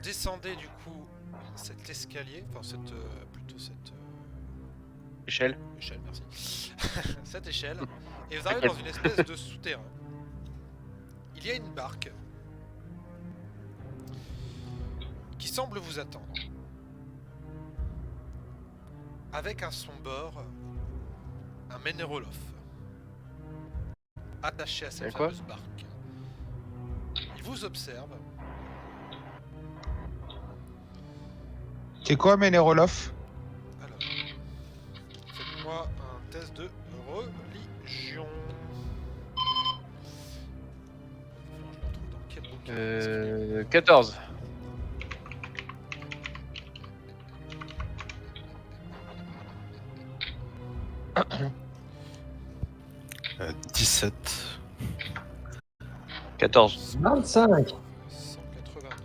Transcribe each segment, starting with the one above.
descendez du coup cet escalier, enfin plutôt cette Échelle. échelle, merci. Cette échelle, et vous arrivez T'inquiète. dans une espèce de souterrain. Il y a une barque qui semble vous attendre. Avec à son bord un Ménérolof attaché à cette Quoi fameuse barque. Il vous observe. C'est quoi, Ménérolof? Alors, faites-moi un test de religion. Je le retrouve dans quel bouquin? 14. Euh, 17. 14. 25. 189.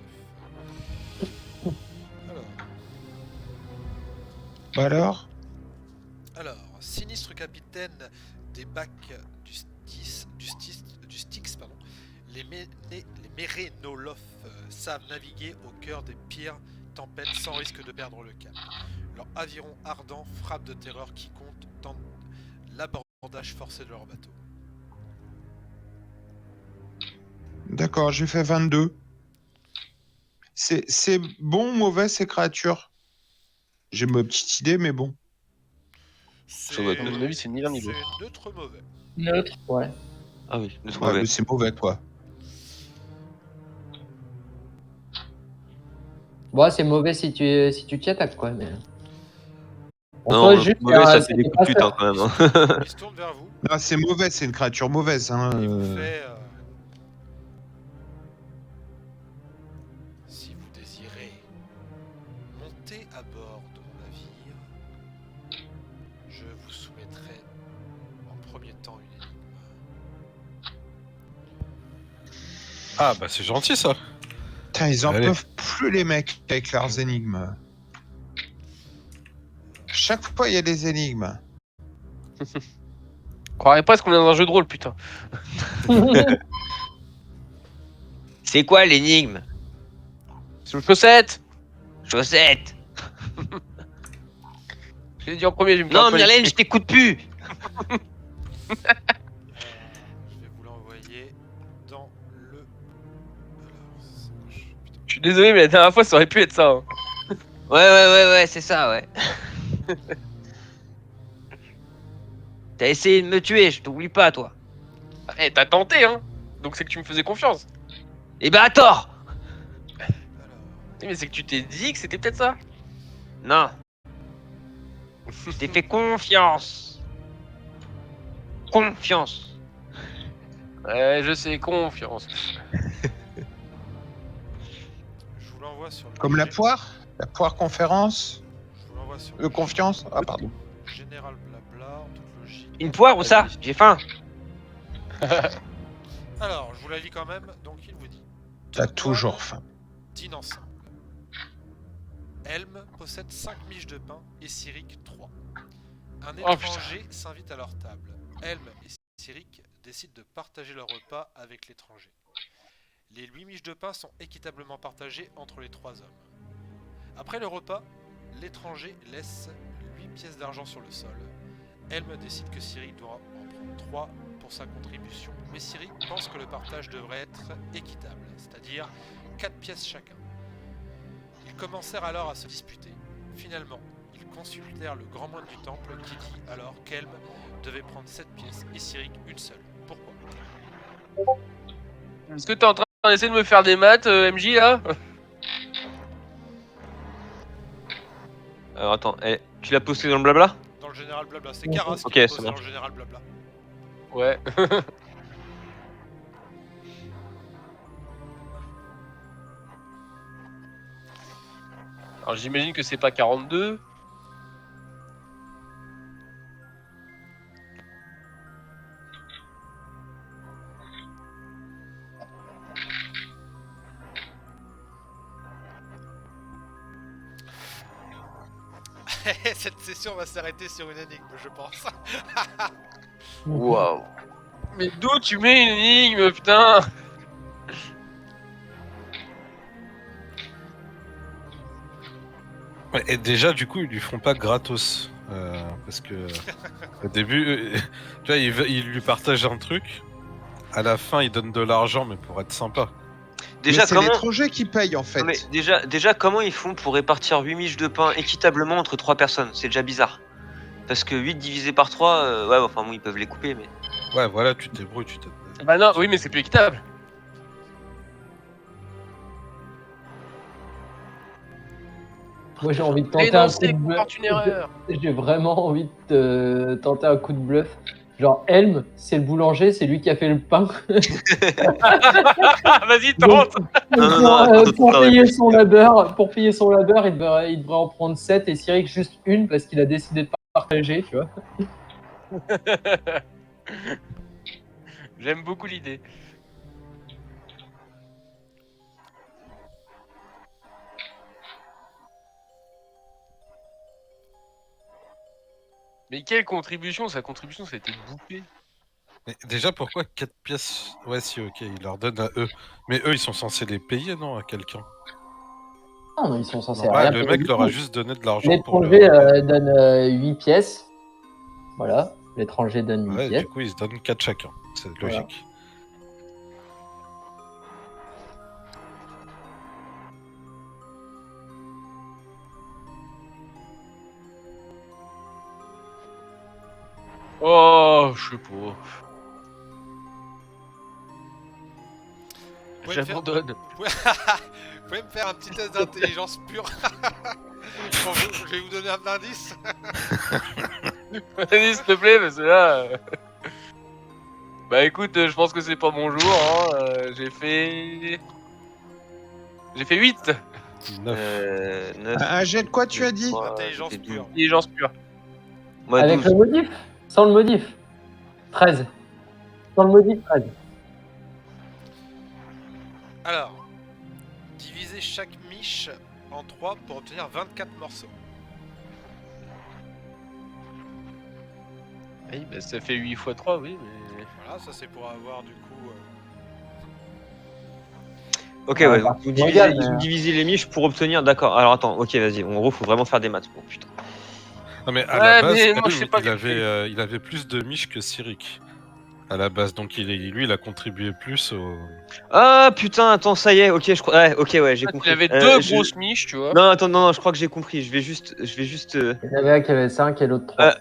Alors? Alors, sinistre capitaine des bacs du Styx, pardon. Les Mérénolofs savent naviguer au cœur des pires tempêtes sans risque de perdre le cap. Leur aviron ardent frappe de terreur quiconque tente l'abordage forcé de leur bateau. D'accord, j'ai fait 22. C'est bon ou mauvais, ces créatures? J'ai ma petite idée, mais bon. Ça doit être, à mon avis, c'est ni l'un ni l'autre. C'est neutre mauvais. Neutre, ouais. Ah oui, le Ouais, mauvais. mais c'est mauvais, quoi. Bon, c'est mauvais si tu t'y attaques, quoi. Mais... Non, peut le juste mauvais, faire, ça c'est fait des des coups de pute hein, passeurs. quand même. Hein. Il se tourne vers vous Non, c'est mauvais, c'est une créature mauvaise. Hein. et vous fait... si vous désirez monter à bord de mon navire, je vous soumettrai en premier temps une énigme. Ah bah c'est gentil ça. Putain, ils en Allez. peuvent plus, les mecs, avec leurs énigmes. Chaque fois, il y a des énigmes. Croirais pas ce qu'on est dans un jeu de rôle, putain. C'est quoi l'énigme? C'est une chaussette. Chaussette. Je l'ai dit en premier, j'ai me Non, Myrlène, je t'écoute plus. Je vais vous l'envoyer dans le... Alors, putain. Je suis désolé, mais la dernière fois, ça aurait pu être ça. Hein. Ouais, c'est ça, ouais. T'as essayé de me tuer, je t'oublie pas, toi. Eh, t'as tenté, hein. Donc c'est que tu me faisais confiance. Eh ben, à tort. Alors, Oui, mais c'est que tu t'es dit que c'était peut-être ça. Non. Je t'ai fait confiance. Confiance. Ouais, je sais, confiance. je vous l'envoie sur le... Comme la poire? La poire conférence? Je vous l'envoie sur De confiance? Ah, pardon. Général blabla, en toute logique. Une poire ou ça? J'ai faim. Alors, je vous la lis quand même, donc il vous dit... T'as toujours faim. Dîne ensemble. Helm possède 5 miches de pain et Cyric 3. Un Oh, étranger s'invite à leur table. Helm et Cyric décident de partager leur repas avec l'étranger. Les 8 miches de pain sont équitablement partagées entre les 3 hommes. Après le repas, l'étranger laisse 8 pièces d'argent sur le sol. Helm décide que Cyric doit en prendre 3 pour sa contribution, mais Cyric pense que le partage devrait être équitable, c'est-à-dire 4 pièces chacun. Ils commencèrent alors à se disputer. Finalement, ils consultèrent le grand moine du temple qui dit alors qu'Helm devait prendre 7 pièces et Cyric une seule. Pourquoi? Est-ce que t'es en train d'essayer de me faire des maths, MJ, là? Alors attends, tu l'as posté dans le blabla? Dans le général blabla, c'est Karas Ok, qui l'a ça posé dans marche. le général blabla. Ouais. Alors j'imagine que c'est pas 42. Cette session va s'arrêter sur une énigme, je pense. Waouh. Mais d'où tu mets une énigme, putain? Ouais, et déjà, du coup, ils lui font pas gratos. Parce que au début, tu vois, il lui partage un truc. À la fin, il donne de l'argent, mais pour être sympa. Déjà, Mais c'est comment... l'étranger qui paye en fait. Non, mais déjà, comment ils font pour répartir 8 miches de pain équitablement entre 3 personnes? C'est déjà bizarre. Parce que 8 divisé par 3, ouais, enfin bon, ils peuvent les couper, mais... Ouais, voilà, tu te débrouilles, tu te. Bah non, oui, mais c'est plus équitable. Moi, j'ai envie de tenter un coup Dénoncer de bluff. comporte une erreur. J'ai vraiment envie de tenter un coup de bluff. Genre, Helm, c'est le boulanger, c'est lui qui a fait le pain. Vas-y, tente. Non, Pour payer son labeur, il devrait en prendre 7 et Cyrix juste une parce qu'il a décidé de partager, tu vois. J'aime beaucoup l'idée. Mais quelle contribution? Sa contribution, ça a été bouffé. Mais déjà, pourquoi 4 pièces? Ouais, si, ok, il leur donne à eux. Mais eux, ils sont censés les payer, non, à quelqu'un? Non, ils sont censés Ouais, rien le payer mec du leur a tout. juste donné de l'argent pour L'étranger donne 8 pièces. Voilà, l'étranger donne 8 Ouais, pièces. du coup, ils se donnent 4 chacun. C'est Voilà. logique. Oh, je sais pas. Vous pouvez me faire- J'abandonne. Vous pouvez me faire un petit test d'intelligence pure. Je vais vous donner un indice. Vas-y, s'il te plaît, parce que là... Bah écoute, je pense que c'est pas mon jour, hein. J'ai fait 8. 9. 9, Un jet de quoi tu as dit? Intelligence pure. Intelligence pure. Moi, Avec 12. le modif. Sans le modif. 13. Sans le modif, 13. Alors, divisez chaque miche en 3 pour obtenir 24 morceaux. Oui, bah ça fait 8 x 3, oui, mais... Voilà, ça c'est pour avoir du coup... Ok, Ouais, ouais, bah, donc vous regarde, divisez, ils ont divisé les miches pour obtenir... D'accord, alors attends, ok, vas-y, en gros, faut vraiment faire des maths. Bon, putain. Non, mais à Ouais, la base, mais moi, Helm, je sais pas il avait plus de miches que Cyric. À la base, donc lui, il a contribué plus au. Ah, putain, attends, ça y est, ok, je crois... Ouais, ok, ouais, j'ai compris. Il avait deux grosses miches, tu vois. Non, attends, non, je crois que j'ai compris, je vais juste... Il y en avait un qui avait 5 et l'autre 3.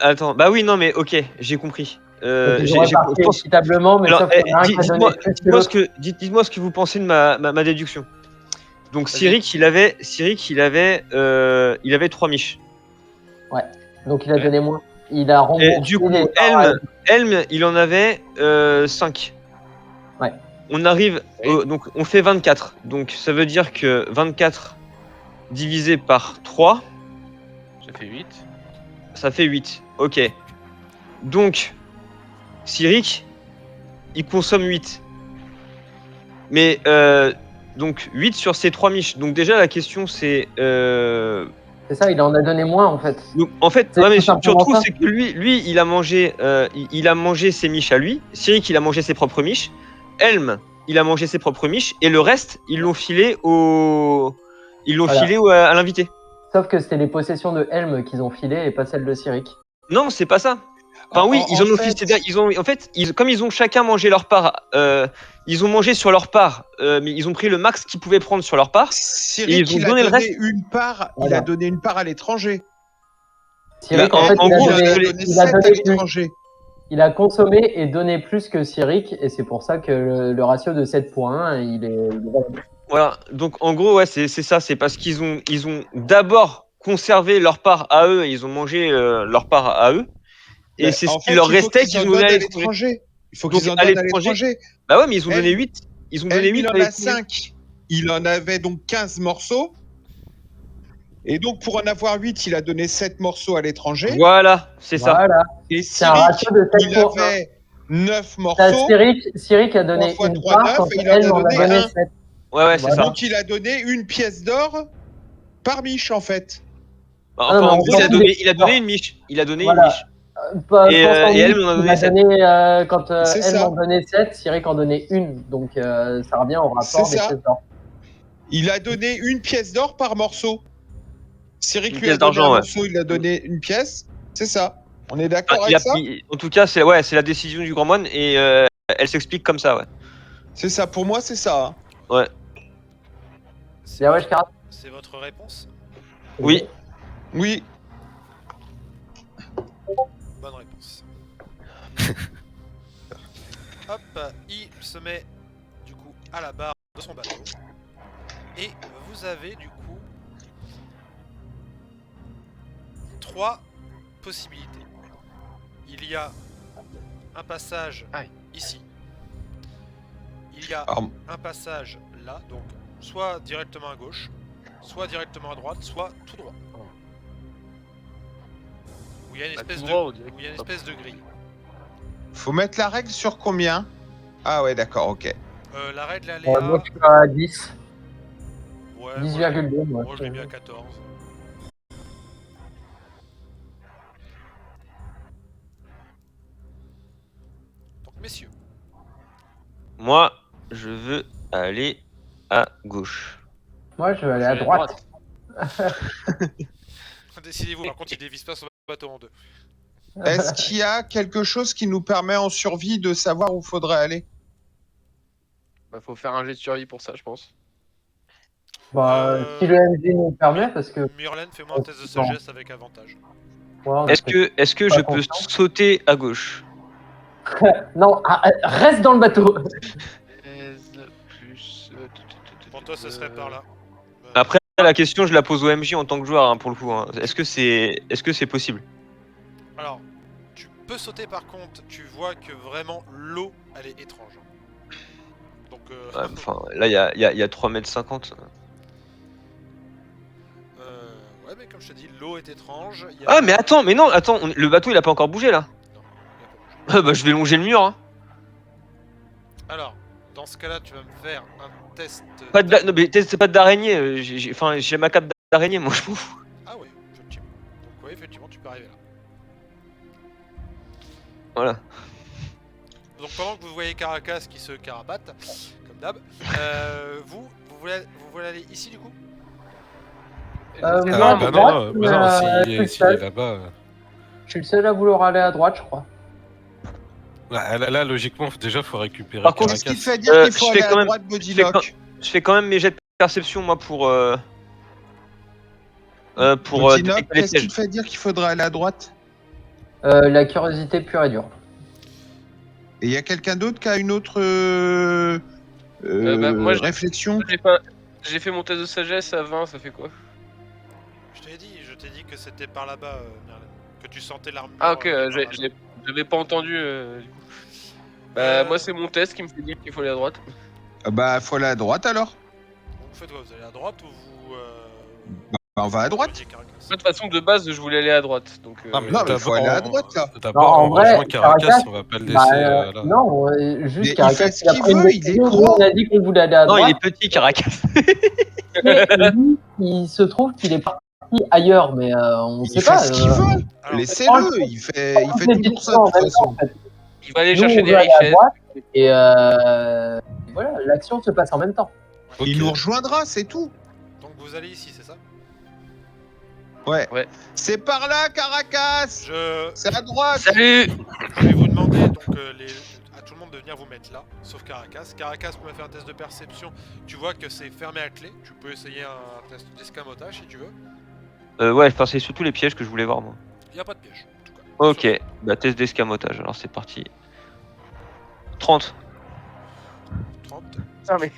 Attends, bah oui, non, mais ok, j'ai compris. Donc, ils ont réparti je pense- équitablement, mais Alors, sauf qu'il y en a un qui a donné plus que l'autre. dites-moi ce que vous pensez de ma déduction. Donc Vas-y. Cyric, il avait 3 miches. Donc il a donné moins. Il a remboursé. Et du coup, les- Helm, il en avait 5. Ouais. On arrive, Oui. donc on fait 24. Donc ça veut dire que 24 divisé par 3, Ça fait 8. ça fait 8. Ok. Donc, Cyric, il consomme 8. Mais, donc 8 sur ces 3 miches. Donc déjà, la question c'est... C'est ça, il en a donné moins en fait. Donc, en fait, C'est ouais, mais tout simplement surtout, ça. c'est que lui, il a mangé ses miches à lui. Cyric, il a mangé ses propres miches. Helm, il a mangé ses propres miches. Et le reste, ils l'ont filé à l'invité. Sauf que c'était les possessions de Helm qu'ils ont filé et pas celles de Cyric. Non, c'est pas ça. Enfin oui, ils en ont filé. Comme ils ont chacun mangé leur part, ils ont mangé sur leur part, mais ils ont pris le max qu'ils pouvaient prendre sur leur part. Cyric, ils ont il a donné le donné reste. une part. Il Voilà. a donné une part à l'étranger. Cyric, Bah, en fait, en il a gros, donné- il a je l'ai- donné il a 7 à donné plus. l'étranger. Il a consommé et donné plus que Cyric, et c'est pour ça que le ratio de 7.1, il est valable. Voilà. Donc en gros, ouais, c'est ça. C'est parce qu'ils ont d'abord conservé leur part à eux et ils ont mangé leur part à eux. Et Mais c'est ce en qui fait, leur il faut restait qu'ils qu'ils en ont donné donnent à à l'étranger. l'étranger. Il faut Donc, qu'ils en à donnent à l'étranger, l'étranger. Bah ouais, mais ils ont Elle- donné 8. Ils ont donné Helm, 8 il à en a l'étranger. 5. Il en avait donc 15 morceaux. Et donc, pour en avoir 8, il a donné 7 morceaux à l'étranger. Voilà, c'est ça. Voilà. Et C'est un Cyric, ratio de 7 il pour 1. avait 9 T'as morceaux. Cyric a donné 3 fois une 3, part 9, quand et il en a Helm en a donné donné un. 7. Ouais, c'est Voilà. ça. Donc, il a donné une pièce d'or par miche, en fait. Bah, Ah non, enfin, mais en en gros, gros, il a donné une miche. Il a donné Voilà. une miche. Et, Helm en a donné 7. Quand C'est Helm ça. en donnait 7, Cyric en donnait une. Donc ça revient au rapport C'est des ça. pièces d'or. Il a donné une pièce d'or par morceau. Cyril Une lui a pièce donné un d'argent, ouais. morceau, il a donné une pièce. C'est ça. On est Ah, d'accord il a avec ça? pris- En tout cas, c'est la décision du grand moine et elle s'explique comme ça, ouais. C'est ça. Pour moi, c'est ça. hein. Ouais. C'est Bien ouais, votre- Karat. c'est votre réponse? Oui. Oui. Bonne réponse. Hop, il se met du coup à la barre de son bateau. Et vous avez du coup 3 possibilités. Il y a un passage Aïe. ici. Il y a Alors, un passage là, donc soit directement à gauche, soit directement à droite, soit tout droit. Où il y a une Bah, espèce, tout de, droit, on dirait où il y a une que- espèce de grille. faut mettre la règle sur combien? Ah ouais, d'accord, ok. La règle elle est Ouais, à... moi, je suis à 10. Ouais, 10,2. moi je l'ai mis à 14. Donc messieurs, Moi, je veux aller à gauche. Moi, je vais aller Je à vais droite. décidez-vous, par contre il dévisse pas son bateau en deux. Est-ce qu'il y a quelque chose qui nous permet en survie de savoir où faudrait aller? Bah, faut faire un jet de survie pour ça, je pense. Bah, si le MJ nous le permet, parce que. Myrlen, fais-moi un test de sagesse avec avantage. Ouais, on a Est-ce peut-être que pas je peux confiance. sauter à gauche? Non, reste dans le bateau. 16 plus. Pour toi ce serait par là. Après, la question, je la pose au MJ en tant que joueur, hein, pour le coup. hein. Est-ce que c'est possible? Alors, tu peux sauter par contre, tu vois que vraiment l'eau elle est étrange. Donc Ouais, Enfin, là, il y a 3,50 m. ouais mais comme je te dis, l'eau est étrange. Il y a- Ah, mais attends, le bateau, il a pas encore bougé, là. Non, il a pas bougé. Ah, bah, je vais longer le mur, hein. Alors, dans ce cas-là, tu vas me faire un test. Non, mais c'est pas d'araignée. J'ai ma cape d'araignée, moi, je m'en fous. Ah ouais, effectivement. Donc ouais, effectivement, tu peux arriver là. Voilà. Donc pendant que vous voyez Caracas qui se carapate, comme d'hab, vous voulez aller ici du coup? Euh, Ah, moi, Ah, à bah droite, non, bah non, je suis le s'il est seul. là-bas. Je suis le seul à vouloir aller à droite, je crois. Là, logiquement, déjà, faut récupérer Par contre, Qu'est-ce qui te Caracas. fait dire qu'il je faut fais aller quand à même- droite, je fais quand- Bodylock? Je fais quand même mes jets de perception, moi, pour Bodylock, détecter les qu'est-ce qui pièges. te fait dire qu'il faudrait aller à droite? La curiosité pure et dure. Et il y a quelqu'un d'autre qui a une autre Bah, moi, réflexion? J'ai fait mon test de sagesse à 20, ça fait quoi? Je t'ai dit que c'était par là-bas, Merlin. Que tu sentais l'armure. Ah, ok, par là-bas. j'avais pas entendu. Du coup. Bah, Euh, moi, c'est mon test qui me fait dire qu'il faut aller à droite. Ah bah, faut aller à droite alors. Vous faites quoi? Vous allez à droite ou vous. Bah, on va à droite. rejoignez Caracas? Moi, de toute façon, de base, je voulais aller à droite. Donc, Ah, mais Non, mais d'abord, faut aller à droite là. D'abord, Non, en on vrai, rejoint Caracas, Caracas, on va pas le laisser Bah, là. non, Mais juste il Caracas, fait ce il a qu'il pris une veut, il est décision. Nous, grand. on a dit qu'on voulait aller à Non, il droite. est petit, Caracas. Mais lui, il se trouve qu'il est parti ailleurs, mais on Il sait fait pas. ce qu'il veut. Alors, Laissez-le. Il fait toutes les toujours petites ça choses en de toute même façon. temps, en fait. il va aller Nous, chercher on des veut aller à richesses. droite, et voilà, l'action se passe en même temps. Ok. Il nous rejoindra, c'est tout. donc vous allez ici, c'est ça? Ouais. Ouais. C'est par là, Caracas. Je C'est à droite. Salut! vais vous demander donc à tout le monde de venir vous mettre là, sauf Caracas. Caracas, pour me faire un test de perception, tu vois que c'est fermé à clé. Tu peux essayer un test d'escamotage si tu veux. Ouais, enfin, c'est surtout les pièges que je voulais voir, moi. Il n'y a pas de piège, en tout cas. Ok, bah, test d'escamotage, alors c'est parti. 30. 30. Putain, mais.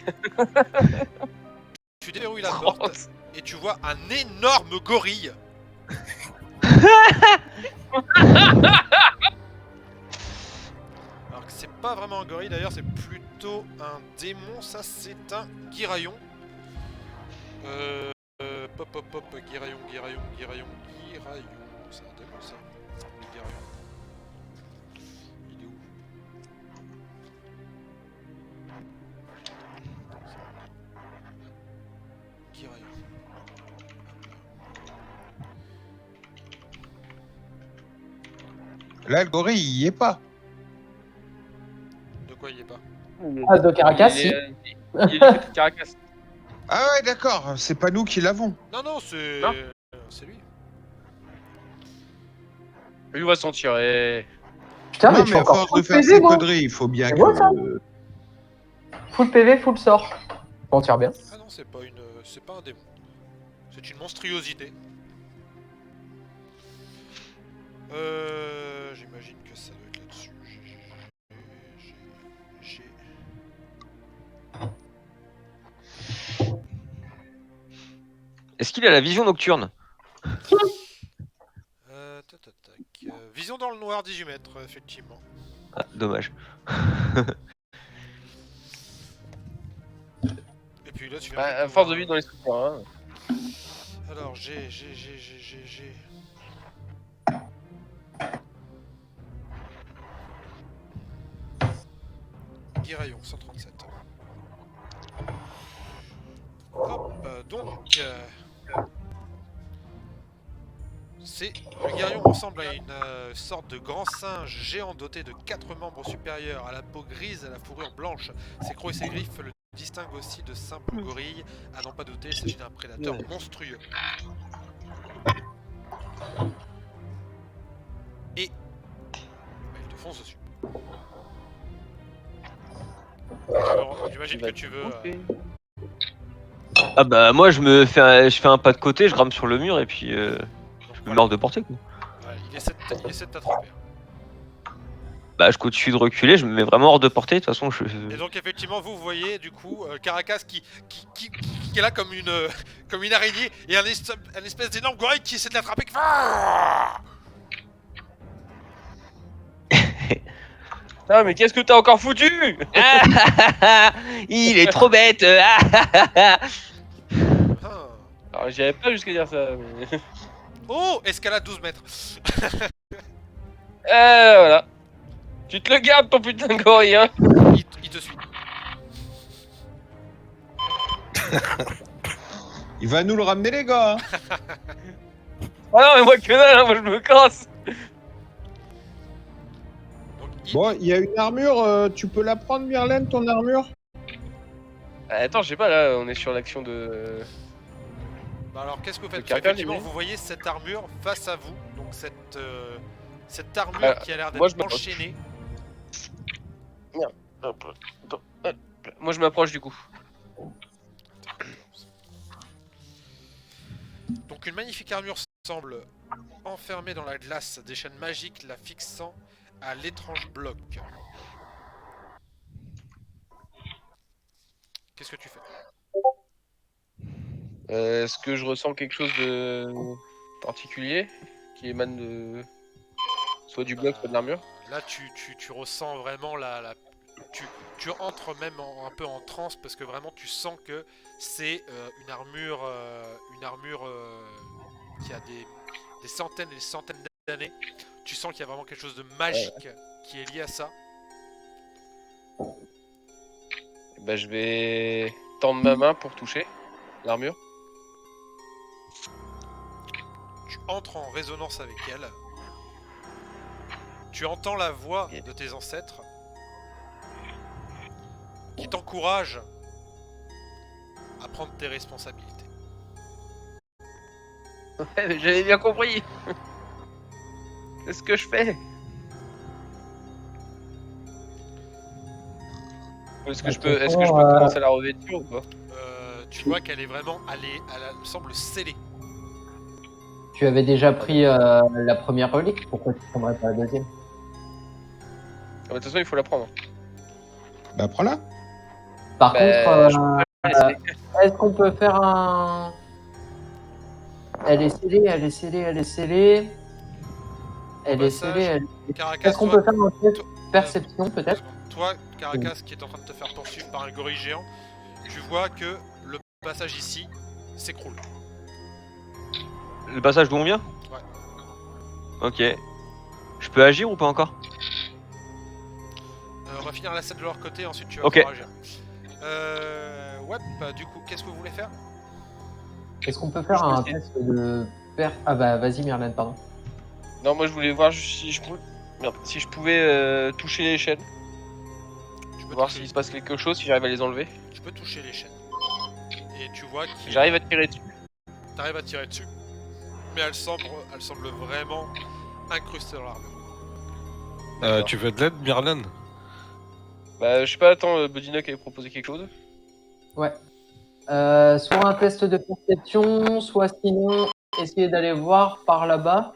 Tu déverrouilles la porte et tu vois un énorme gorille. Alors que c'est pas vraiment un gorille d'ailleurs, c'est plutôt un démon. Ça, c'est un guiraillon. Pop, pop, pop, guiraillon. C'est un démon ça. Le guiraillon. Il est où? Guiraillon. Là, le gorille, il y est pas. De quoi il est pas? Ah, de Caracas, Il si. est du côté de Caracas. Ah ouais, d'accord. C'est pas nous qui l'avons. Non, non, c'est. Non. c'est lui. Lui va s'en tirer. Putain, non, mais je suis mais à encore force full de faire PV, ces moi. conneries, il faut bien C'est que. beau, ça. Full PV, full sort. Je m'en tire bien. Ah non, c'est pas un démon. C'est une monstruosité. J'imagine que ça doit être là-dessus. G. Est-ce qu'il a la vision nocturne? Vision dans le noir, 18 mètres, effectivement. Ah, dommage. Et puis là, tu viens. À force de vivre dans les souterrains. Alors, G. Guiraillon, 137. Hop, donc. Le Guiraillon ressemble à une sorte de grand singe géant doté de 4 membres supérieurs, à la peau grise et à la fourrure blanche. Ses crocs et ses griffes le distinguent aussi de simples gorilles. À n'en pas douter, il s'agit d'un prédateur monstrueux. Et il te fonce dessus. Alors, j'imagine que tu veux. Ah bah moi je fais un pas de côté, je grimpe sur le mur et puis je me mets hors de portée quoi. Ouais, il essaie de t'attraper. Bah je continue de reculer, je me mets vraiment hors de portée, de toute façon je... Et donc effectivement vous voyez du coup Caracas qui est là comme une comme une araignée et un espèce d'énorme gorille qui essaie de l'attraper. Ah mais qu'est-ce que t'as encore foutu? Il est trop bête. Ah. Alors j'y avais pas jusqu'à dire ça. Mais... Oh, escalade 12 mètres. Voilà. Tu te le gardes ton putain de gorille hein. Il te suit. Il va nous le ramener, les gars. Hein. Ah non mais moi que dalle, hein, moi je me casse. Donc, Bon, il y a une armure. Tu peux la prendre, Myrlène, ton armure? Attends, je sais pas là, on est sur l'action de... Bah alors qu'est-ce que vous faites? Le Caracas, Effectivement j'ai vu. vous voyez cette armure face à vous. Donc cette armure qui a l'air moi, je d'être m'approche. enchaînée. Moi je m'approche du coup. Donc une magnifique armure semble enfermée dans la glace, des chaînes magiques la fixant à l'étrange bloc. Qu'est-ce que tu fais? Est-ce que je ressens quelque chose de particulier qui émane de... soit du bloc, soit de l'armure? Là tu ressens vraiment tu entres même un peu en transe parce que vraiment tu sens que c'est une armure qui a des centaines et des centaines d'années. Tu sens qu'il y a vraiment quelque chose de magique qui est lié à ça. Bah je vais tendre ma main pour toucher l'armure. Tu entres en résonance avec elle. Tu entends la voix de tes ancêtres qui t'encouragent à prendre tes responsabilités. Ouais, j'avais bien compris. Qu'est-ce que je fais? Est-ce que je peux commencer la revêture ou pas? Tu vois qu'elle est vraiment, elle semble scellée. Tu avais déjà pris la première relique, pourquoi tu prendrais pas la deuxième? De toute façon il faut la prendre. Bah, prends-la. Par Bah, contre, est-ce qu'on peut faire un... Elle est scellée, elle est scellée, elle est scellée. Elle est scellée, elle... Caracas, Est-ce qu'on toi, peut faire un test perception peut-être? Toi, Caracas, qui est en train de te faire poursuivre par un gorille géant, tu vois que le passage ici s'écroule. Le passage d'où on vient? Ouais. Ok. Je peux agir ou pas encore? On va finir la scène de leur côté, ensuite tu vas Ok. pouvoir agir. Ouais, bah, du coup, qu'est-ce que vous voulez faire? Est-ce qu'on peut faire un test de... Ah bah vas-y Myrlène, pardon. Non, moi je voulais voir si je pouvais, si je pouvais toucher les chaînes. Tu peux Voir toucher- s'il se passe quelque chose, si j'arrive à les enlever. Tu peux toucher les chaînes. Et tu vois qu'il... J'arrive à tirer dessus. T'arrives à tirer dessus. mais elle semble vraiment incrustée dans l'armure. Tu veux de l'aide, Myrlen? Bah, je sais pas, attends, Budinock avait proposé quelque chose. Ouais. Soit un test de perception, soit sinon essayer d'aller voir par là-bas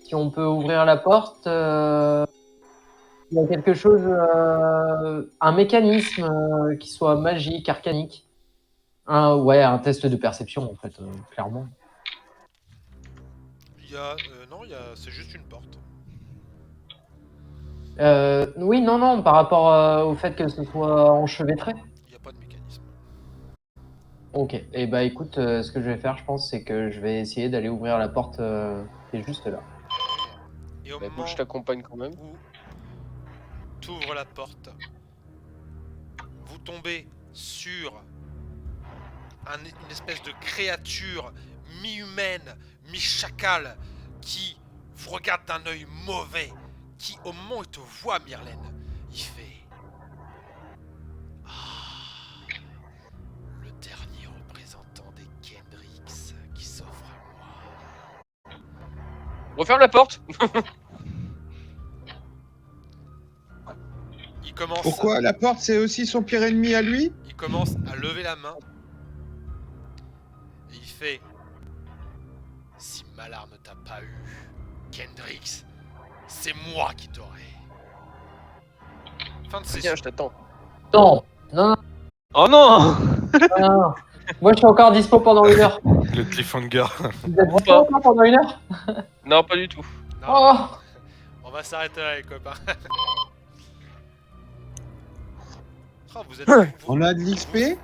si on peut ouvrir la porte. Il y a quelque chose, un mécanisme qui soit magique, arcanique. Ouais, un test de perception en fait, clairement. Il y a... non, c'est juste une porte. Oui, non, non, par rapport au fait que ce soit enchevêtré. Il n'y a pas de mécanisme. Ok, et bah écoute, ce que je vais faire, je pense, c'est que je vais essayer d'aller ouvrir la porte qui est juste là. Et au Bah, écoute, moment je t'accompagne quand même. où tu ouvres la porte, vous tombez sur une espèce de créature mi-humaine, mi-chacal, qui vous regarde d'un œil mauvais, qui au moment où il te voit, Myrlen, il fait... Ah, le dernier représentant des Kendricks qui s'offre à moi. Referme la porte. Il commence, Pourquoi la porte, c'est aussi son pire ennemi à lui? il commence à lever la main. Et il fait... Si Malar ne t'a pas eu, Kendricks, c'est moi qui t'aurai. Fin de Viens, session. je t'attends. Non, non, Oh non. non, non. Moi, je suis encore dispo pendant 1 heure. Le cliffhanger. Vous êtes dispo encore pendant 1 heure? Non, pas du tout. Non, Oh, on va s'arrêter là, les copains. Oh, vous êtes... On a de l'XP?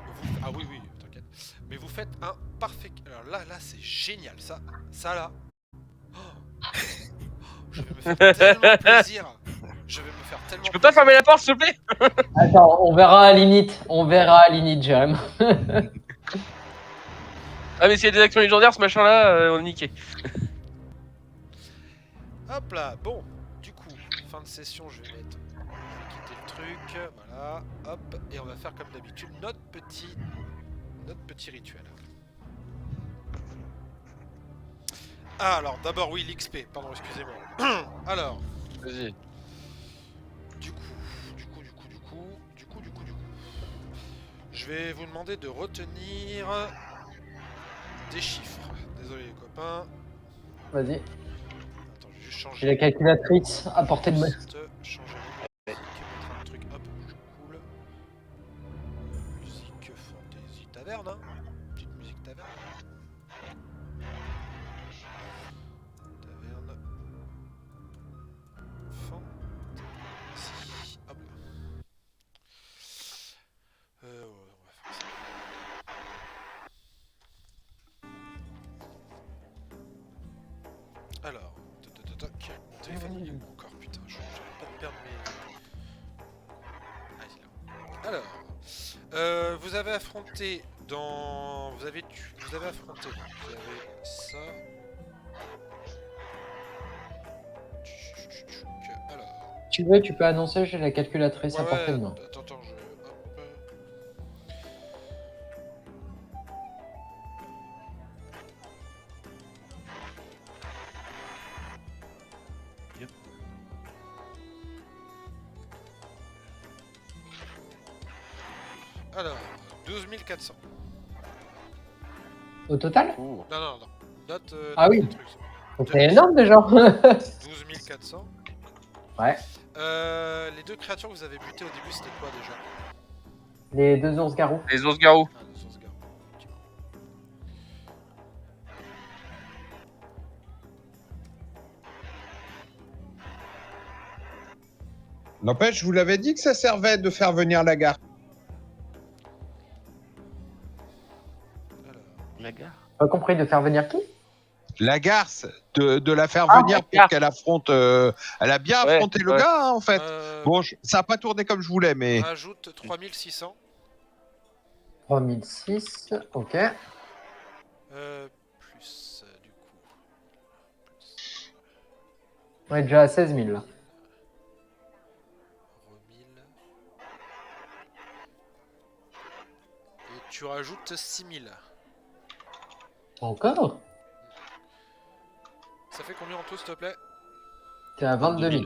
Ah oui, oui, t'inquiète. Mais vous faites un parfait... Alors là, c'est génial, ça. Ça, là. Oh. Je vais me faire tellement plaisir. Je vais me faire tellement Tu peux pas fermer la porte, s'il te plaît? attends, on verra à Linit. On verra à Linit, Jérém. Ah, mais s'il y a des actions légendaires, ce machin-là, on est niqué. Hop là, bon. Du coup, fin de session, je vais mettre... Je vais quitter le truc, voilà. Hop, et on va faire comme d'habitude notre petit rituel. Ah, alors, d'abord, oui, l'XP. Pardon, excusez-moi. Alors... Vas-y. Du coup, je vais vous demander de retenir des chiffres. Désolé les copains. Vas-y. Attends, je vais juste J'ai changer. la calculatrice à portée de main. Juste changer la musique, mettre un truc hop, cool. Musique fantasy taverne, hein. Petite musique taverne. Taverne. Fantasy. Hop là. Ouais, on va faire ça. Alors, mon téléphone il est où encore, putain, j'arrête pas de perdre mes... Ah, il est là. Alors, vous avez affronté dans... Vous avez affronté, vous avez ça... Alors... Tu veux, tu peux annoncer, j'ai la calculatrice à Ouais, portée de main. attends, je... Hop... Alors, 12 400. Au total? Non, non, non. Note, Ah note oui. les trucs, c'est bon. C'est énorme déjà. 12 400. Ouais. Les deux créatures que vous avez butées au début, c'était quoi déjà? Les 2 ours garous. Les ours garous. Ah, les ours garous, effectivement. N'empêche, je vous l'avais dit que ça servait de faire venir la gare. Alors, La gare. Pas compris de faire venir qui? La garce, de la faire Ah, venir la pour garce. qu'elle affronte. Elle a bien Ouais, affronté le ouais. gars, hein, en fait. Bon, ça n'a pas tourné comme je voulais, mais. rajoute 3600. 3006, ok. Plus, du coup. On est déjà à 16 000 là. Remille. Et tu rajoutes 6000. Encore? Ça fait combien en tout, s'il te plaît? T'es à 22 000.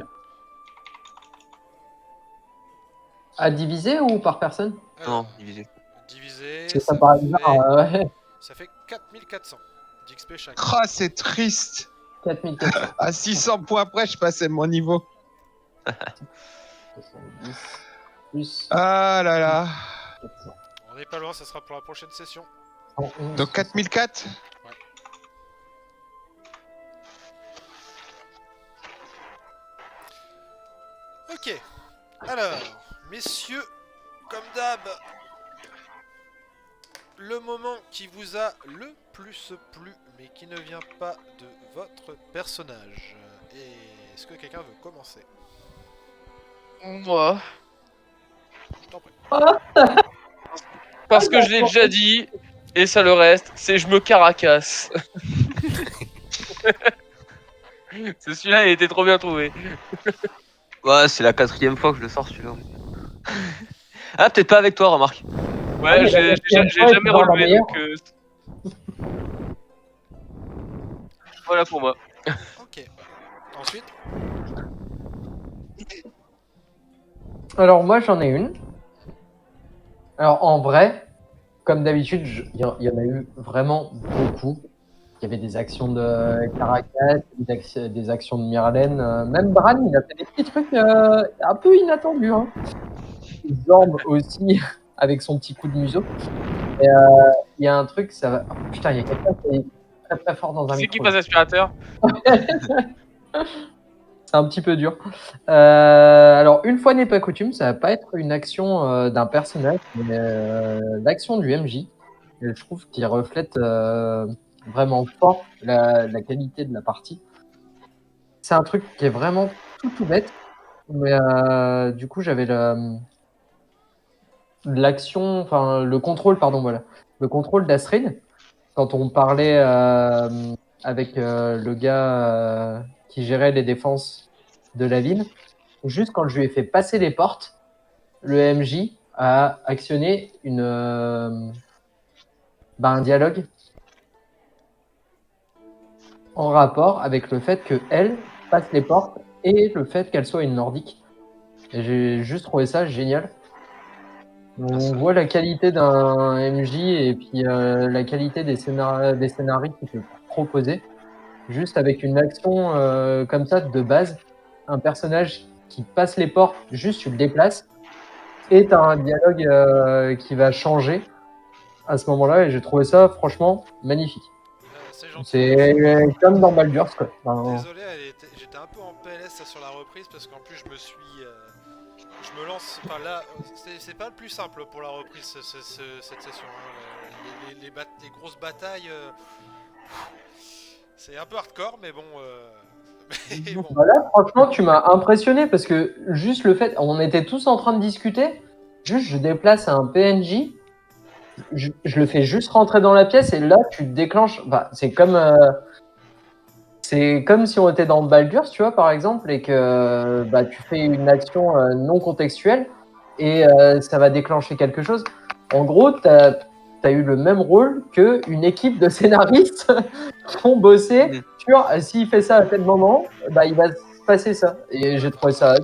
À diviser ou par personne? Non, divisé. Divisé, Parce que ça paraît bizarre. Ouais. ça fait 4400 d'XP chacun. Ah, c'est triste. 4400. À 600 points près, je passais mon niveau. 70 plus Ah là là. 400. On n'est pas loin, ça sera pour la prochaine session. 111, Donc 4004. Ok. Alors, messieurs, comme d'hab, le moment qui vous a le plus plu, mais qui ne vient pas de votre personnage. Et est-ce que quelqu'un veut commencer? Moi. Je t'en prie. Parce que je l'ai déjà dit, et ça le reste, c'est je me caracasse. C'est celui-là, il était trop bien trouvé. Ouais, c'est la 4e fois que je le sors celui-là. Ah, peut-être pas avec toi, remarque. Ouais, mais j'ai la quatrième j'ai fois, jamais c'est dans la relevé, meilleure. donc... Voilà pour moi. Ok. Ensuite, Alors moi j'en ai une. Alors en vrai, comme d'habitude, il y en a eu vraiment beaucoup. Il y avait des actions de Caracas, des actions de Myrlène. Même Bran, il a fait des petits trucs un peu inattendus. Hein. Zorn aussi, avec son petit coup de museau. Et, il y a un truc, ça va... Oh, putain, il y a quelqu'un qui est très très fort dans un Qui c'est qui micro. passe aspirateur? C'est un petit peu dur. Alors, une fois n'est pas coutume, ça va pas être une action d'un personnage, mais l'action du MJ. Et je trouve qu'il reflète vraiment fort la qualité de la partie. C'est un truc qui est vraiment tout bête, mais du coup, j'avais l'action, enfin le contrôle, pardon, voilà, le contrôle d'Astrid. Quand on parlait avec le gars qui gérait les défenses de la ville, juste quand je lui ai fait passer les portes, le MJ a actionné un dialogue en rapport avec le fait qu'elle passe les portes et le fait qu'elle soit une nordique. Et j'ai juste trouvé ça génial. On voit la qualité d'un MJ et puis la qualité des scénarios qu'il peut proposer. Juste avec une action comme ça de base, un personnage qui passe les portes, juste tu le déplaces, et tu as un dialogue qui va changer à ce moment-là, et j'ai trouvé ça franchement magnifique. c'est gentil. C'est comme dans Baldur's, quoi. Enfin, Désolé, j'étais un peu en PLS sur la reprise parce qu'en plus je me suis... je me lance... Enfin là, c'est pas le plus simple pour la reprise cette session. Hein. Les grosses batailles... c'est un peu hardcore, mais bon... mais bon. Voilà, franchement, tu m'as impressionné parce que juste le fait, on était tous en train de discuter, juste je déplace un PNJ, je le fais juste rentrer dans la pièce et là tu déclenches. Bah, c'est comme si on était dans Baldur's, tu vois, par exemple, et que bah, tu fais une action non contextuelle et ça va déclencher quelque chose. En gros, tu as eu le même rôle qu'une équipe de scénaristes qui ont bossé sur s'il fait ça à tel moment, bah, il va se passer ça. Et j'ai trouvé ça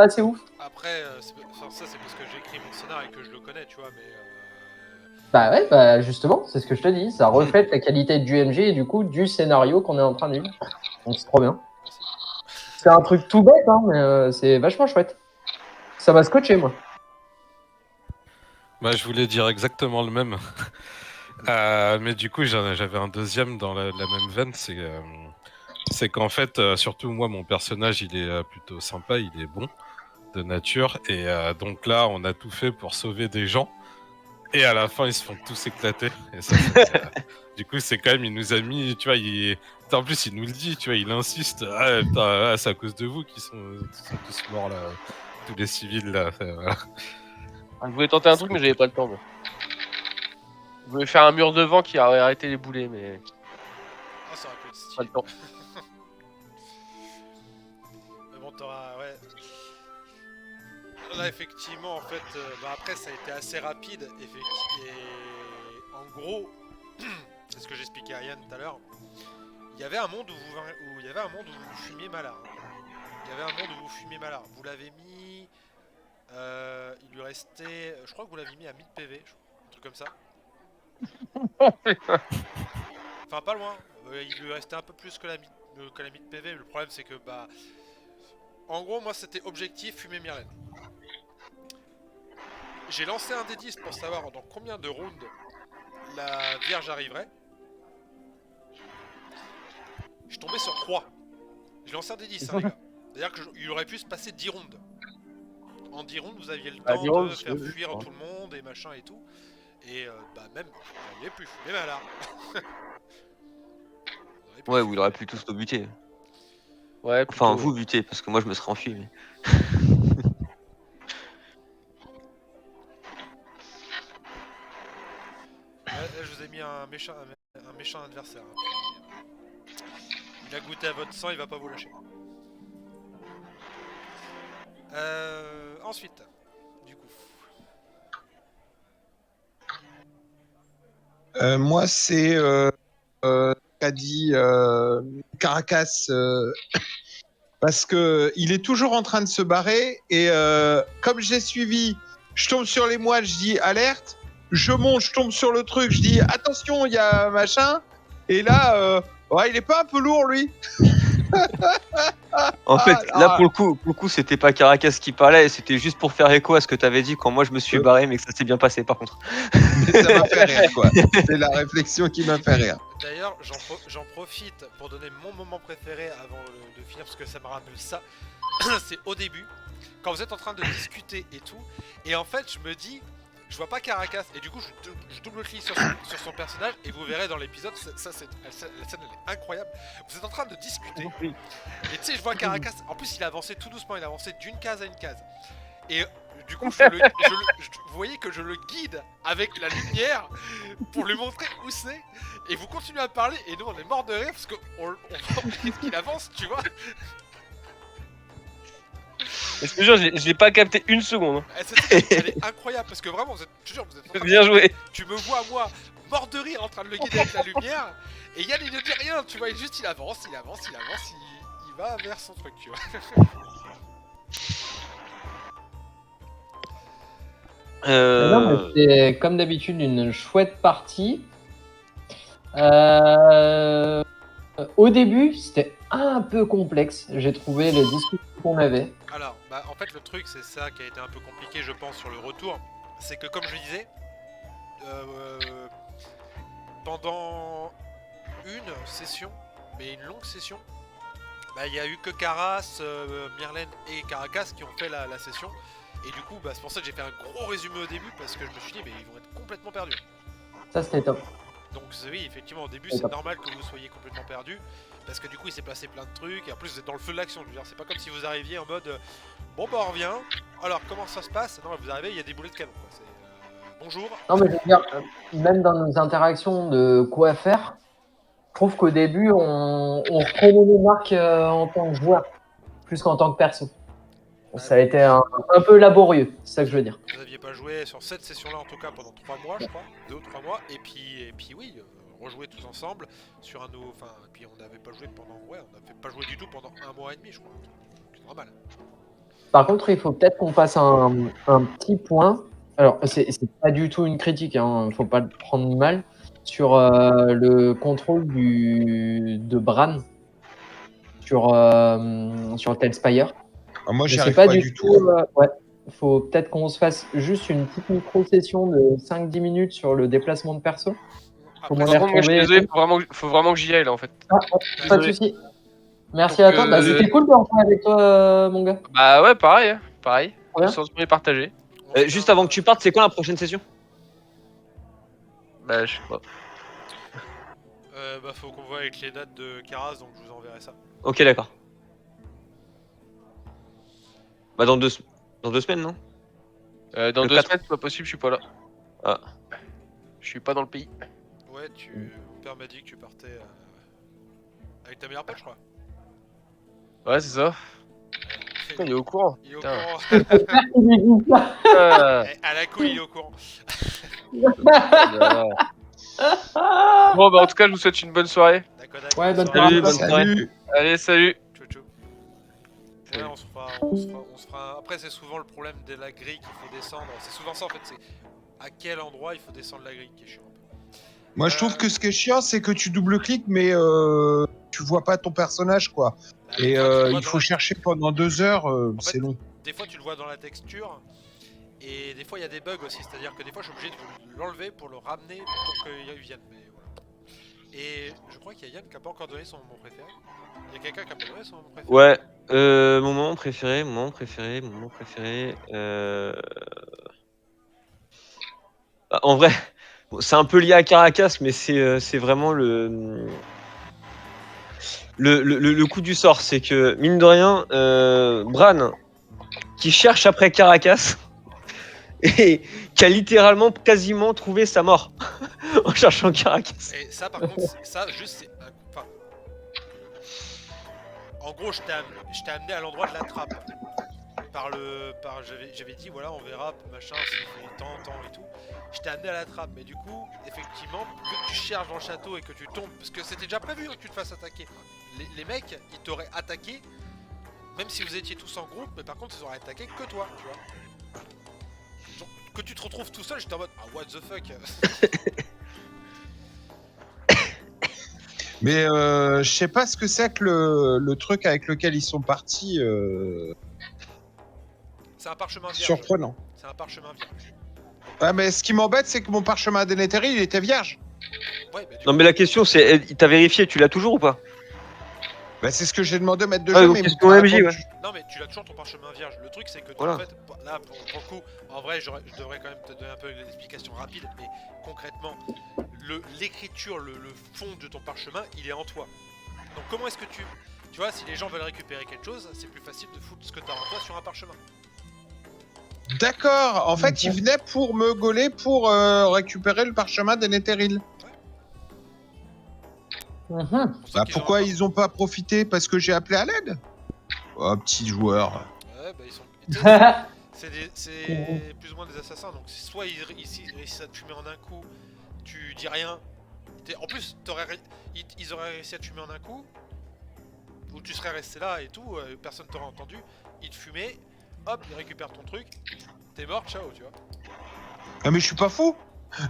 assez ouf. Après, ça c'est parce que j'écris mon scénario et que je le connais, tu vois, mais... Bah ouais, bah justement, c'est ce que je te dis. Ça reflète la qualité du MG et du coup du scénario qu'on est en train de vivre. Donc c'est trop bien. merci. C'est un truc tout bête, hein, mais c'est vachement chouette. Ça m'a scotché, moi. Bah, je voulais dire exactement le même. Mais du coup, j'avais un deuxième dans la même veine. C'est qu'en fait, surtout moi, mon personnage, il est plutôt sympa, il est bon de nature. Et donc là, on a tout fait pour sauver des gens. Et à la fin, ils se font tous éclater. Et du coup, c'est quand même, il nous a mis, tu vois, en plus, il nous le dit, tu vois, il insiste. Ah, putain, ah, c'est à cause de vous qu'ils sont tous morts là, tous les civils là. Voilà. Je voulais tenter un truc, mais j'avais pas le temps. Moi. Je voulais faire un mur de vent qui aurait arrêté les boulets, mais Ah, ça aurait pu être pas stylé. le temps. Mais bon, t'auras... Ouais. Là, effectivement, en fait... bah après, ça a été assez rapide. Et en gros... c'est ce que j'expliquais à Yann tout à l'heure. Il y avait un monde où il y avait un monde où vous fumiez Malar. Il y avait un monde où vous fumiez Malar. Vous l'avez mis. Il lui restait. Je crois que vous l'avez mis à 1000 PV, un truc comme ça. Enfin, pas loin. Il lui restait un peu plus que la 1000 PV. Le problème, c'est que, bah. En gros, moi, c'était objectif fumer Myrlène. J'ai lancé un D10 pour savoir dans combien de rounds la Vierge arriverait. Je suis tombé sur 3. J'ai lancé un D10, hein, les gars. C'est-à-dire qu'il aurait pu se passer 10 rounds. En 10 rounds, vous aviez le temps 10 rounds, de faire oui, fuir oui. tout le monde et machin et tout. Et bah même, vous n'auriez plus fumer Malar. Ouais, où il aurait pu tous nous buter. Ouais, Enfin, plutôt, vous buter, parce que moi je me serais enfui. Mais... Là, je vous ai mis un méchant adversaire. Hein, il a goûté à votre sang, il va pas vous lâcher. Ensuite, du coup. Moi, c'est qu'a dit Caracas parce que il est toujours en train de se barrer et comme j'ai suivi, je tombe sur les moines, je dis alerte, je monte, je tombe sur le truc, je dis attention, il y a machin et là, ouais, il est pas un peu lourd lui. En fait, Ah, là pour le coup, c'était pas Caracas qui parlait, c'était juste pour faire écho à ce que t'avais dit quand moi je me suis barré, mais que ça s'est bien passé par contre. Mais ça m'a fait rire quoi. C'est la réflexion qui m'a fait rire. D'ailleurs, j'en profite pour donner mon moment préféré avant de finir, parce que ça me rappelle ça. C'est au début, quand vous êtes en train de discuter et tout, et en fait, je me dis, je vois pas Caracas, et du coup, je double-clique sur son personnage, et vous verrez dans l'épisode, la scène elle est incroyable. Vous êtes en train de discuter, et tu sais, je vois Caracas, en plus, il a avancé tout doucement, il a avancé d'une case à une case. Et du coup, vous voyez que je le guide avec la lumière pour lui montrer où c'est. Et vous continuez à parler et nous on est mort de rire parce qu'on voit qu'il avance, tu vois. Je te jure, je l'ai pas capté une seconde. Hein. Cette scène, elle est incroyable parce que vraiment, vous êtes, je te jure, vous êtes en train de- Bien joué. Tu me vois moi mort de rire en train de le guider avec la lumière. Et Yann il ne dit rien, tu vois, il avance, il va vers son truc, tu vois. Non, mais c'est comme d'habitude une chouette partie. Au début, c'était un peu complexe. J'ai trouvé les discussions qu'on avait. Alors, bah en fait le truc c'est ça qui a été un peu compliqué je pense sur le retour. C'est que comme je le disais, pendant une session, mais une longue session, bah il y a eu que Caras, Myrlène et Caracas qui ont fait la session. Et du coup bah c'est pour ça que j'ai fait un gros résumé au début parce que je me suis dit mais ils vont être complètement perdus. Ça, c'était top. Donc oui effectivement au début c'est normal que vous soyez complètement perdu. Parce que du coup il s'est passé plein de trucs et en plus vous êtes dans le feu de l'action, je veux dire c'est pas comme si vous arriviez en mode bon bah on revient, alors comment ça se passe? Non vous arrivez il y a des boulets de canon quoi, c'est bonjour. Non, mais je veux dire, même dans nos interactions de quoi faire, je trouve qu'au début, on reprenait les marques en tant que joueur, plus qu'en tant que perso. Ça a été un peu laborieux, c'est ça que je veux dire. Vous aviez pas joué sur cette session là en tout cas pendant 3 mois je crois, 2 ou 3 mois, et puis oui, rejouer tous ensemble sur un nouveau, enfin, et puis on n'avait pas joué pendant, ouais on n'avait pas joué du tout pendant 1 mois et demi je crois, c'est normal. Par contre, il faut peut-être qu'on fasse un petit point. Alors, c'est pas du tout une critique, hein, faut pas le prendre mal, sur le contrôle de Bran sur Telspire. Ah, moi, j'y Je sais arrive pas pas du du tout. tout. Ouais, faut peut-être qu'on se fasse juste une petite micro-session de 5-10 minutes sur le déplacement de perso. Après, Comment Par contre, moi je suis retrouver- désolé, faut vraiment que j'y aille là en fait. Ah, pas de Désolé. soucis. Merci Donc, à toi. Bah, c'était cool de reprendre avec toi, mon gars. Bah ouais, pareil, hein, pareil. Ouais. Le sentiment est partagé. on se Juste fait un- avant que tu partes, c'est quoi la prochaine session? Bah je sais pas. bah faut qu'on voit avec les dates de Caras donc je vous enverrai ça. Ok, d'accord. Bah dans deux semaines, non? Dans Le 2 4. semaines, c'est pas possible, je suis pas là. Ah. Je suis pas dans le pays. Ouais mon père m'a dit que tu partais avec ta meilleure pote je crois. Ouais, c'est ça. Putain, il est au courant. Il est au Putain. courant. Ah, À la couille il est au courant. bon bah en tout cas, je vous souhaite une bonne soirée. D'accord. Kodak. Ouais, bonne Salut, soirée. bonne soirée. Salut. Allez, salut. Tchou tchou. Ouais, Salut. on se fera. Après, c'est souvent le problème de la grille qu'il faut descendre. C'est souvent ça en fait. C'est à quel endroit il faut descendre la grille qui est chiant. Moi, je trouve que ce qui est chiant, c'est que tu double-cliques, mais tu vois pas ton personnage, quoi. Bah, Et des fois, tu le vois il dans faut la- chercher pendant 2 heures, En fait, c'est long. Des fois, tu le vois dans la texture. Et des fois, il y a des bugs aussi. C'est-à-dire que des fois, je suis obligé de l'enlever pour le ramener pour qu'il vienne. Mais voilà. Et je crois qu'il y a Yann qui a pas encore donné son moment préféré. Il y a quelqu'un qui a pas donné son moment préféré. Ouais, mon moment préféré, bah, en vrai, bon, c'est un peu lié à Caracas, mais c'est vraiment le coup du sort. C'est que, mine de rien, Bran, qui cherche après Caracas, et qui a littéralement quasiment trouvé sa mort en cherchant Caracas. Et ça, par contre, ça, juste, c'est. Enfin. En gros, je t'ai amené à l'endroit de la trappe. J'avais dit, voilà, on verra, machin, s'il fait tant et tout. Je t'ai amené à la trappe, mais du coup, effectivement, vu que tu cherches dans le château et que tu tombes, parce que c'était déjà prévu que tu te fasses attaquer. Les mecs, ils t'auraient attaqué, même si vous étiez tous en groupe, mais par contre, ils auraient attaqué que toi, tu vois. Donc, que tu te retrouves tout seul, j'étais en mode, ah, what the fuck. Mais je sais pas ce que c'est que le truc avec lequel ils sont partis. C'est un parchemin vierge. Surprenant. C'est un parchemin vierge. Ah, mais ce qui m'embête, c'est que mon parchemin d'Eneteri, il était vierge. Ouais, bah, du Non, coup, mais la question, c'est, t'as vérifié, tu l'as toujours ou pas? Bah, c'est ce que j'ai demandé au maître de Ah, jeu, donc mais il question m'a pas MJ, répondu. ouais. Non mais tu l'as toujours ton parchemin vierge. Le truc c'est que Voilà. en fait, là pour le coup, en vrai je devrais quand même te donner un peu l'explication rapide, mais concrètement, l'écriture, le fond de ton parchemin, il est en toi. Donc comment est-ce que tu vois, si les gens veulent récupérer quelque chose, c'est plus facile de foutre ce que tu as en toi sur un parchemin. D'accord. En fait, il venait pour me gauler pour récupérer le parchemin d'Eneteril. Mhm. C'est pour ça Bah, qu'ils pourquoi ont un ils ont pas profité? Parce que j'ai appelé à l'aide? Oh, petit joueur. Ouais, bah ils sont. Tu sais, c'est plus ou moins des assassins, donc soit ils réussissent à te fumer en un coup, tu dis rien. En plus, ils auraient réussi à te fumer en un coup, ou tu serais resté là et tout, personne t'aurait entendu, ils te fumaient, hop, ils récupèrent ton truc, t'es mort, ciao, tu vois. Ah, mais je suis pas fou.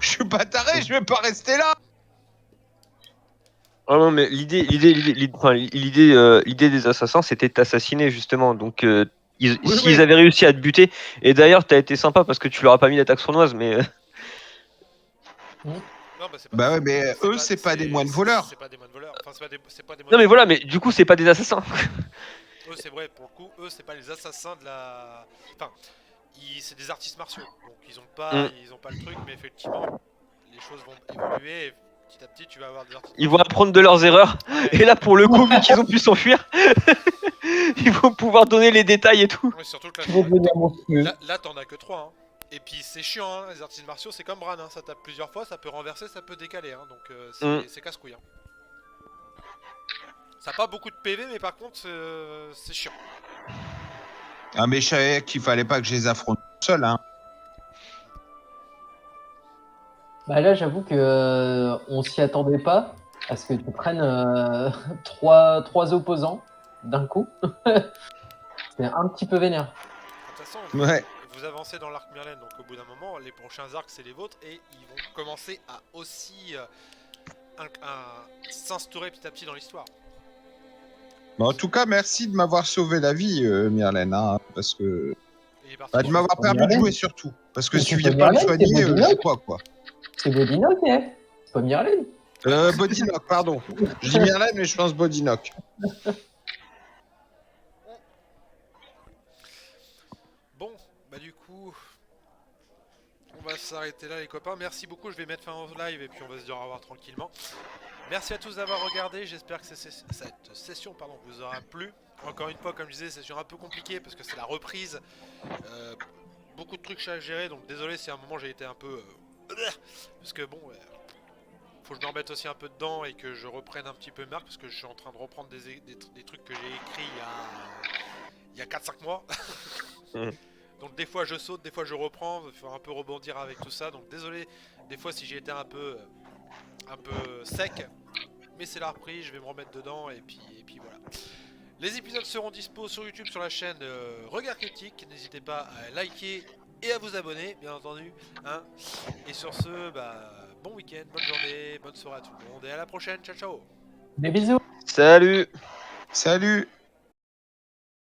Je suis pas taré, je vais pas rester là. Ah non, mais l'idée des assassins, c'était de t'assassiner, justement. Donc, Oui, s'ils oui. avaient réussi à te buter, et d'ailleurs, t'as été sympa parce que tu leur as pas mis d'attaque sournoise, mais Non, bah c'est pas. Bah ouais, mais eux, c'est pas des moines voleurs. C'est pas des moines voleurs. Enfin, c'est pas des moines non, mais voleurs. voilà, mais du coup, c'est pas des assassins. Eux, c'est vrai, pour le coup, eux, c'est pas les assassins de la. Enfin, c'est des artistes martiaux. Donc, ils ont pas le truc, mais effectivement, les choses vont évoluer. Et petit à petit, tu vas avoir des artistes. Ils vont apprendre de leurs erreurs. Ouais. Et là, pour le coup, vu qu'ils ont pu s'enfuir, ils vont pouvoir donner les détails et tout. Ouais, surtout que Je vais devenir monstrueux. là t'en as que 3. Hein. Et puis c'est chiant, hein, les artistes martiaux, c'est comme Bran, hein, ça tape plusieurs fois, ça peut renverser, ça peut décaler. Hein, donc c'est casse-couille. Hein. Ça n'a pas beaucoup de PV, mais par contre, c'est chiant. Ah, mais je savais qu'il fallait pas que je les affronte tout seul, hein. Bah là, j'avoue que on s'y attendait pas à ce que tu prennes trois opposants d'un coup. C'est un petit peu vénère. De toute façon, Ouais. vous avancez dans l'arc Merlin, donc au bout d'un moment, les prochains arcs, c'est les vôtres, et ils vont commencer à aussi s'instaurer petit à petit dans l'histoire. Bah, en tout cas, merci de m'avoir sauvé la vie, Myrlène, hein, parce que... Et il est parti Bah, de pour- m'avoir permis de Myrlène. jouer, surtout. Parce que Mais si tu c'est viens pas pas me Myrlène, c'est soigner, je Bodinoc. sais pas, quoi. C'est Bodinoc, hein. C'est pas Myrlène. Bodinoc, pardon. Je dis Myrlène, mais je pense Bodinoc. Bon, bah du coup, on va s'arrêter là les copains. Merci beaucoup, je vais mettre fin au live et puis on va se dire au revoir tranquillement. Merci à tous d'avoir regardé, j'espère que cette session vous aura plu. Encore une fois, comme je disais, session un peu compliquée parce que c'est la reprise. Beaucoup de trucs à gérer, donc désolé si à un moment j'ai été un peu... parce que bon, faut que je me remette aussi un peu dedans et que je reprenne un petit peu marque parce que je suis en train de reprendre des trucs que j'ai écrits il y a 4-5 mois. Donc des fois je saute, des fois je reprends, il faut un peu rebondir avec tout ça. Donc désolé des fois si j'ai été un peu sec. mais c'est la reprise, je vais me remettre dedans et puis voilà. Les épisodes seront dispo sur YouTube sur la chaîne Regard Critique. N'hésitez pas à liker et à vous abonner, bien entendu. Hein. Et sur ce, bon week-end, bonne journée, bonne soirée à tout le monde et à la prochaine. Ciao ciao. Des bisous. Salut. Salut.